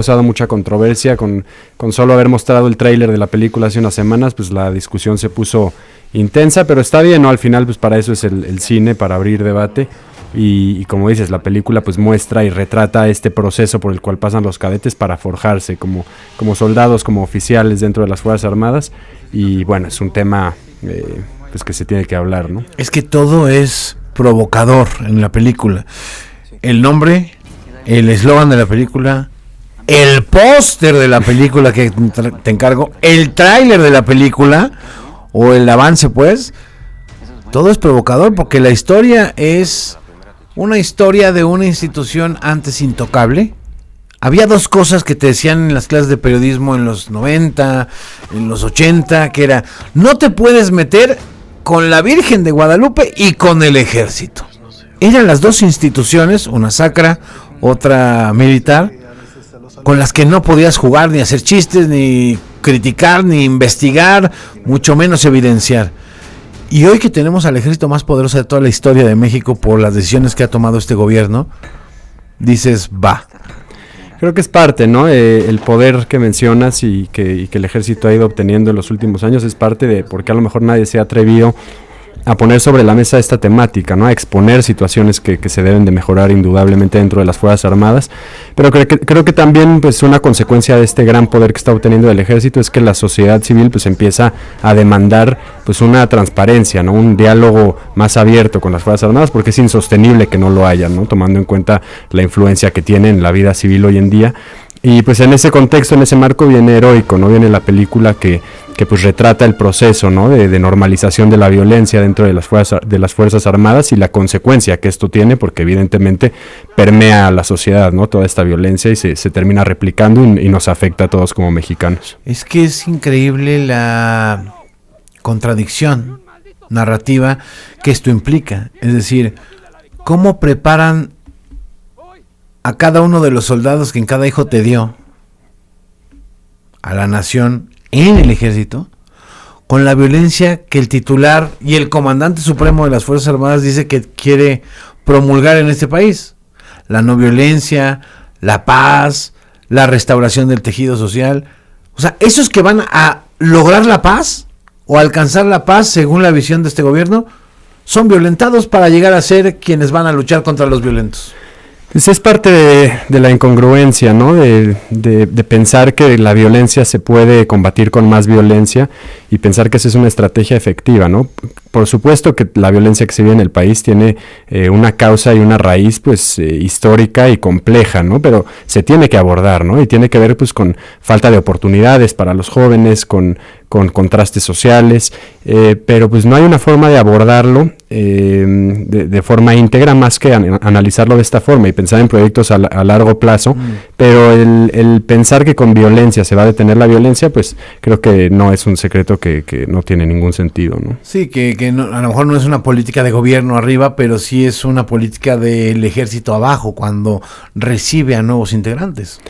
causado mucha controversia con solo haber mostrado el tráiler de la película hace unas semanas, pues la discusión se puso intensa, pero está bien, ¿no? Al final, pues para eso es el cine, para abrir debate. Y como dices, la película pues muestra y retrata este proceso por el cual pasan los cadetes para forjarse como soldados, como oficiales dentro de las Fuerzas Armadas. Y bueno, es un tema pues que se tiene que hablar, ¿no? Es que todo es provocador en la película. El nombre, el eslogan de la película, el póster de la película que te encargo, el tráiler de la película o el avance, pues, todo es provocador porque la historia es una historia de una institución antes intocable. Había dos cosas que te decían en las clases de periodismo en los 90, en los 80, que era, no te puedes meter con la Virgen de Guadalupe y con el ejército. Eran las dos instituciones, una sacra, otra militar, con las que no podías jugar, ni hacer chistes, ni criticar, ni investigar, mucho menos evidenciar. Y hoy que tenemos al ejército más poderoso de toda la historia de México por las decisiones que ha tomado este gobierno, dices, va. Creo que es parte, ¿no? El poder que mencionas y que el ejército ha ido obteniendo en los últimos años es parte de por qué a lo mejor nadie se ha atrevido a poner sobre la mesa esta temática, ¿no? A exponer situaciones que se deben de mejorar indudablemente dentro de las Fuerzas Armadas, pero creo que también pues una consecuencia de este gran poder que está obteniendo el ejército es que la sociedad civil pues empieza a demandar pues una transparencia, ¿no? Un diálogo más abierto con las Fuerzas Armadas, porque es insostenible que no lo haya, ¿no? Tomando en cuenta la influencia que tiene en la vida civil hoy en día. Y pues en ese contexto, en ese marco viene Heroico, ¿no? Viene la película que pues retrata el proceso, ¿no? de normalización de la violencia dentro de las Fuerzas Armadas y la consecuencia que esto tiene, porque evidentemente permea a la sociedad, ¿no? Toda esta violencia y se termina replicando y nos afecta a todos como mexicanos. Es que es increíble la contradicción narrativa que esto implica. Es decir, ¿cómo preparan a cada uno de los soldados que en cada hijo te dio a la nación en el ejército, con la violencia que el titular y el comandante supremo de las Fuerzas Armadas dice que quiere promulgar en este país? La no violencia, la paz, la restauración del tejido social. O sea, esos que van a lograr la paz o alcanzar la paz según la visión de este gobierno, son violentados para llegar a ser quienes van a luchar contra los violentos. Pues es parte de la incongruencia, ¿no? De pensar que la violencia se puede combatir con más violencia y pensar que esa es una estrategia efectiva, ¿no? Por supuesto que la violencia que se vive en el país tiene una causa y una raíz pues histórica y compleja, ¿no? Pero se tiene que abordar, ¿no? Y tiene que ver pues con falta de oportunidades para los jóvenes, con contrastes sociales, pero pues no hay una forma de abordarlo de forma íntegra más que analizarlo de esta forma y pensar en proyectos a largo plazo, pero el pensar que con violencia se va a detener la violencia, pues creo que no es un secreto que no tiene ningún sentido, ¿no? Sí, que no, a lo mejor no es una política de gobierno arriba, pero sí es una política del ejército abajo cuando recibe a nuevos integrantes.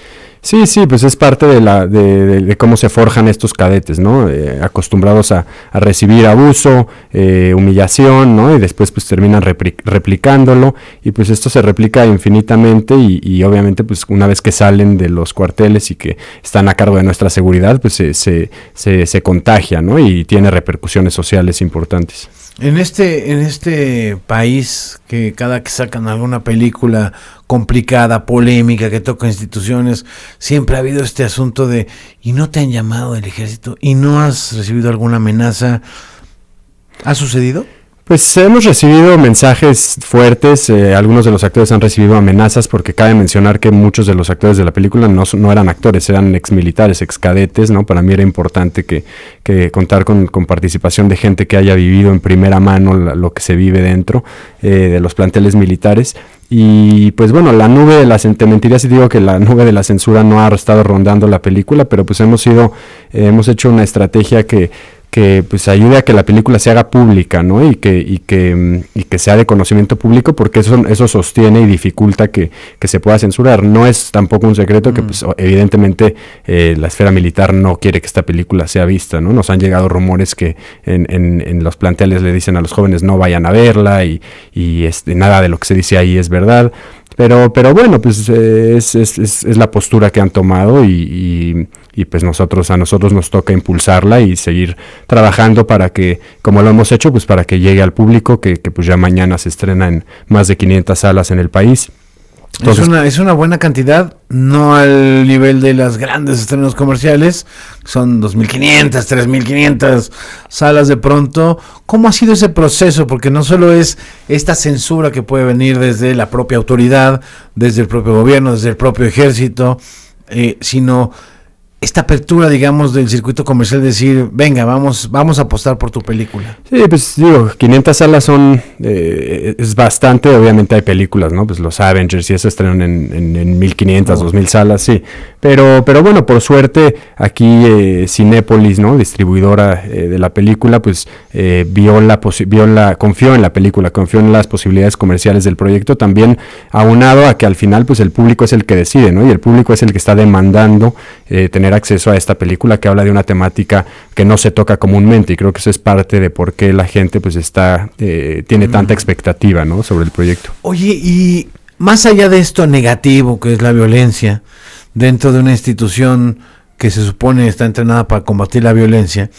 Sí, pues es parte de cómo se forjan estos cadetes, ¿no? Acostumbrados a recibir abuso, humillación, ¿no? Y después pues terminan replicándolo y pues esto se replica infinitamente y obviamente pues una vez que salen de los cuarteles y que están a cargo de nuestra seguridad, pues se contagia, ¿no? Y tiene repercusiones sociales importantes. En este país que cada que sacan alguna película complicada, polémica, que toca instituciones, siempre ha habido este asunto de ¿y no te han llamado del ejército? ¿Y no has recibido alguna amenaza? ¿Ha sucedido? Pues hemos recibido mensajes fuertes, algunos de los actores han recibido amenazas porque cabe mencionar que muchos de los actores de la película no eran actores, eran exmilitares, excadetes, ¿no? Para mí era importante que contar con participación de gente que haya vivido en primera mano lo que se vive dentro de los planteles militares. Y pues bueno, te mentiría si digo que la nube de la censura no ha estado rondando la película, pero pues hemos hecho una estrategia que pues ayude a que la película se haga pública, ¿no? Y que sea de conocimiento público, porque eso sostiene y dificulta que se pueda censurar. No es tampoco un secreto que pues evidentemente la esfera militar no quiere que esta película sea vista, ¿no? Nos han llegado rumores que en los planteles le dicen a los jóvenes no vayan a verla y nada de lo que se dice ahí es verdad. Pero bueno, pues es la postura que han tomado y pues a nosotros nos toca impulsarla y seguir trabajando para que, como lo hemos hecho, pues para que llegue al público, que pues ya mañana se estrena en más de 500 salas en el país. Entonces, es una buena cantidad, no al nivel de las grandes estrenos comerciales, son 2.500, 3.500 salas de pronto. ¿Cómo ha sido ese proceso? Porque no solo es esta censura que puede venir desde la propia autoridad, desde el propio gobierno, desde el propio ejército, sino esta apertura, digamos, del circuito comercial, decir, venga, vamos a apostar por tu película. Sí, pues digo, 500 salas es bastante. Obviamente hay películas, ¿no? Pues los Avengers y eso estrenan en 1.500, 2.000 salas, sí. Pero bueno, por suerte aquí Cinépolis, ¿no? Distribuidora de la película, pues confió en la película, confió en las posibilidades comerciales del proyecto, también aunado a que al final pues el público es el que decide, ¿no? Y el público es el que está demandando tener acceso a esta película que habla de una temática que no se toca comúnmente, y creo que eso es parte de por qué la gente pues tiene tanta expectativa, ¿no? Sobre el proyecto. Oye, y más allá de esto negativo que es la violencia dentro de una institución que se supone está entrenada para combatir la violencia,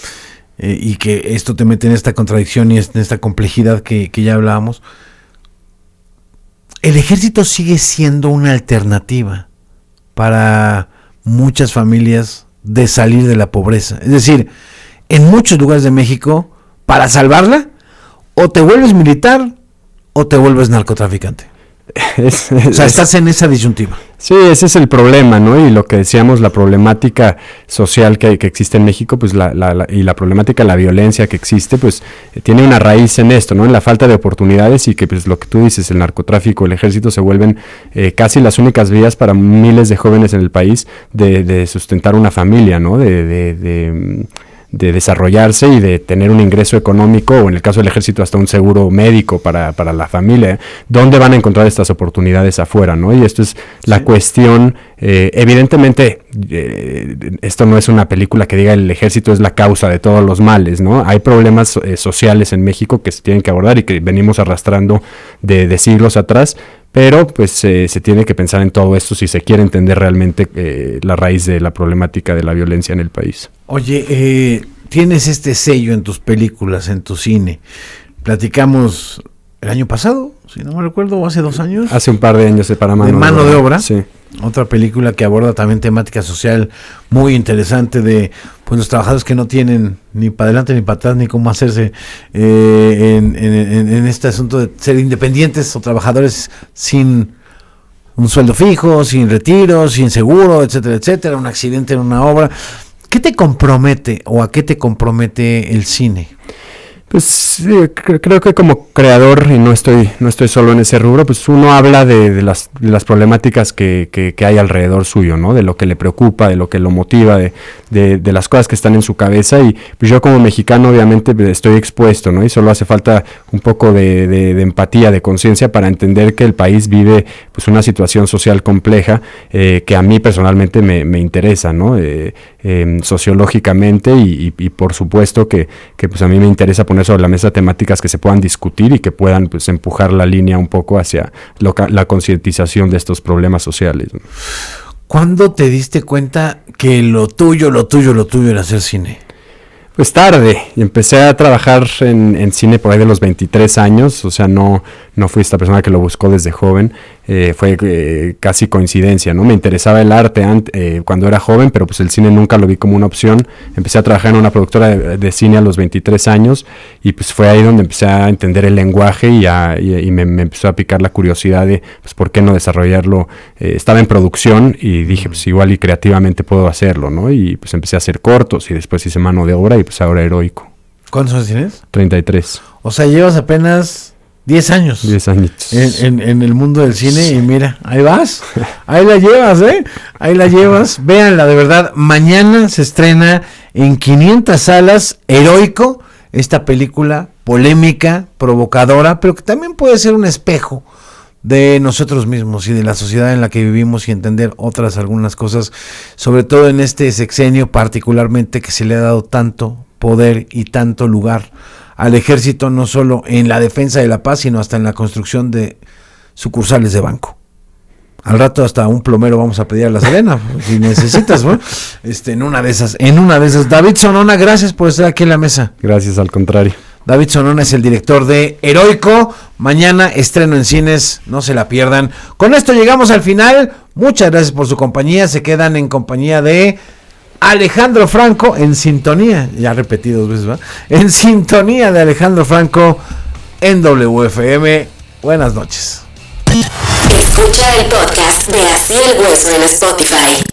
y que esto te mete en esta contradicción y en esta complejidad que ya hablábamos, el ejército sigue siendo una alternativa para muchas familias de salir de la pobreza. Es decir, en muchos lugares de México, para salvarla, o te vuelves militar o te vuelves narcotraficante. O sea, estás en esa disyuntiva. Sí, ese es el problema, ¿no? Y lo que decíamos, la problemática social que existe en México, pues y la problemática, la violencia que existe, pues tiene una raíz en esto, ¿no? En la falta de oportunidades, y que pues lo que tú dices, el narcotráfico, el ejército se vuelven casi las únicas vías para miles de jóvenes en el país de sustentar una familia, ¿no? De desarrollarse y de tener un ingreso económico, o en el caso del ejército hasta un seguro médico para la familia. ¿Dónde van a encontrar estas oportunidades afuera, no? Y esto es la cuestión. Evidentemente esto no es una película que diga el ejército es la causa de todos los males, ¿no? Hay problemas sociales en México que se tienen que abordar y que venimos arrastrando de siglos atrás, pero pues se tiene que pensar en todo esto si se quiere entender realmente la raíz de la problemática de la violencia en el país. Oye, tienes este sello en tus películas, en tu cine. Platicamos el año pasado, si no me recuerdo, o hace 2 años. Hace un par de años de Mano de Obra. Sí. Otra película que aborda también temática social muy interesante de pues los trabajadores que no tienen ni para adelante ni para atrás ni cómo hacerse en este asunto de ser independientes o trabajadores sin un sueldo fijo, sin retiro, sin seguro, etcétera, etcétera, un accidente en una obra. ¿Qué te compromete o a qué te compromete el cine? Pues sí, creo que como creador, y no estoy solo en ese rubro, pues uno habla de las problemáticas que hay alrededor suyo, ¿no? De lo que le preocupa, de lo que lo motiva, de las cosas que están en su cabeza, y pues yo como mexicano obviamente estoy expuesto, ¿no? Y solo hace falta un poco de empatía, de conciencia para entender que el país vive pues una situación social compleja que a mí personalmente me interesa, ¿no? Sociológicamente y por supuesto que pues a mí me interesa poner sobre la mesa temáticas que se puedan discutir y que puedan pues empujar la línea un poco hacia la concientización de estos problemas sociales, ¿no? ¿Cuándo te diste cuenta que lo tuyo era hacer cine? Pues tarde, y empecé a trabajar en cine por ahí de los 23 años, o sea, no fui esta persona que lo buscó desde joven, fue casi coincidencia, ¿no? Me interesaba el arte cuando era joven, pero pues el cine nunca lo vi como una opción. Empecé a trabajar en una productora de cine a los 23 años, y pues fue ahí donde empecé a entender el lenguaje y me empezó a picar la curiosidad de, pues, ¿por qué no desarrollarlo? Estaba en producción y dije, pues igual y creativamente puedo hacerlo, ¿no? Y pues empecé a hacer cortos y después hice Mano de Obra y pues ahora Heroico. ¿Cuántos años tienes? 33. O sea, llevas apenas 10 años. 10 añitos. En el mundo del cine, y mira, ahí vas. Ahí la llevas, Ahí la llevas. Véanla, de verdad. Mañana se estrena en 500 salas Heroico, esta película polémica, provocadora, pero que también puede ser un espejo de nosotros mismos y de la sociedad en la que vivimos, y entender algunas cosas, sobre todo en este sexenio particularmente, que se le ha dado tanto poder y tanto lugar al ejército, no solo en la defensa de la paz, sino hasta en la construcción de sucursales de banco. Al rato hasta un plomero vamos a pedir a la Serena, si necesitas, ¿no? En una de esas. David Sonona, gracias por estar aquí en la mesa. Gracias, al contrario. David Sonona es el director de Heroico. Mañana estreno en cines, no se la pierdan. Con esto llegamos al final. Muchas gracias por su compañía. Se quedan en compañía de Alejandro Franco, en sintonía, ya repetí 2 veces, ¿va? En sintonía de Alejandro Franco en WFM. Buenas noches. Escucha el podcast de Así el Hueso en Spotify.